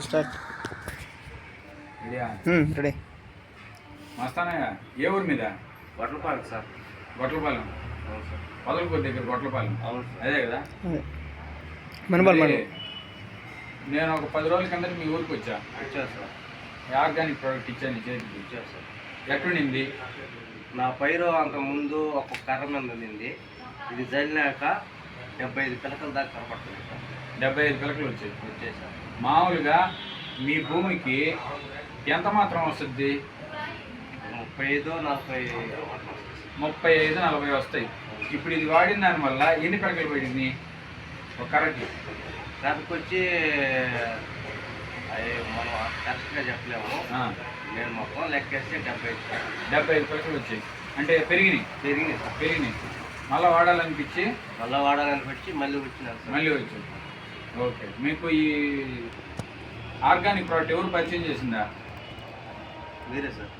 Start ready. Mastanaiah ఏ ఊరి మీద? గొట్లపాలెం sir. గొట్లపాలెం. అవును సార్. పొదలకూరు దగ్గర గొట్లపాలెం. అవును సార్. అదే కదా. నేను ఒక 10 రోజుల కింద మీ ఊరికి వచ్చాను సార్. ఆర్గానిక్ ప్రోడక్ట్ ఇచ్చాను చేతికి. ఇచ్చాను సార్. ఎక్కడుండింది? నా పైరు అంతకుముందు ఒక కర్ర మీద ఉండింది. ఇది జల్లినాక 75 పిలకల దాకా కనపడుతుంది సార్. 75 పిలకలు వచ్చాయి. సార్. మామూలుగా మీ భూమికి ఎంత మాత్రం వస్తుంది? 35-40 వస్తాయి. ఇప్పుడు ఇది వాడిన దానివల్ల ఎన్ని పిలకలు పడింది ఒక కర్రకి? కర్రకి వచ్చి అవి మనం కరెక్ట్గా చెప్పలేము. నేను మొత్తం లెక్కేస్తే 75 పిలకలు వచ్చాయి. అంటే పెరిగినాయి. మళ్ళీ వాడాలనిపించి మళ్ళీ వచ్చినాను సార్. మళ్ళీ వచ్చాయి. ఓకే. మీకు ఈ ఆర్గానిక్ ప్రోడక్ట్ ఎవరు పరిచయం చేసిందా? మీరే సార్.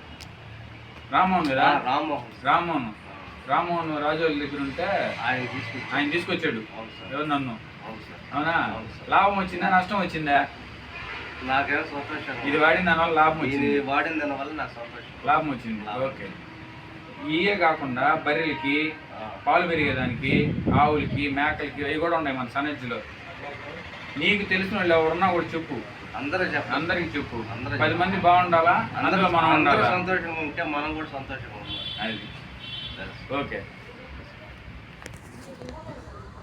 రామ్మోహన్ కదా. రామ్మోహన్ రాజు వాళ్ళ దగ్గర ఉంటే ఆయన తీసుకొచ్చాడు. ఎవరు? నన్ను. అవునా? లాభం వచ్చిందా నష్టం వచ్చిందా? నాకేమో సంతోషం. ఇది వాడిన దానివల్ల లాభం వచ్చింది. వాడిన దానివల్ల నాకు సంతోషం. లాభం వచ్చింది. ఓకే. ఇవే కాకుండా బర్రెలకి పాలు పెరిగేదానికి, ఆవులకి, మేకలకి అవి కూడా ఉన్నాయి మన సన్నజ్జిలో. నీకు తెలిసిన వాళ్ళు ఎవరున్నా కూడా చెప్పు. అందరికి చెప్పు. 10 మంది బాగుండాలా, అందులో మనం ఉండాలి. సంతోషంగా ఉంటే మనం కూడా సంతోషంగా ఉండాలి. అది ఓకే.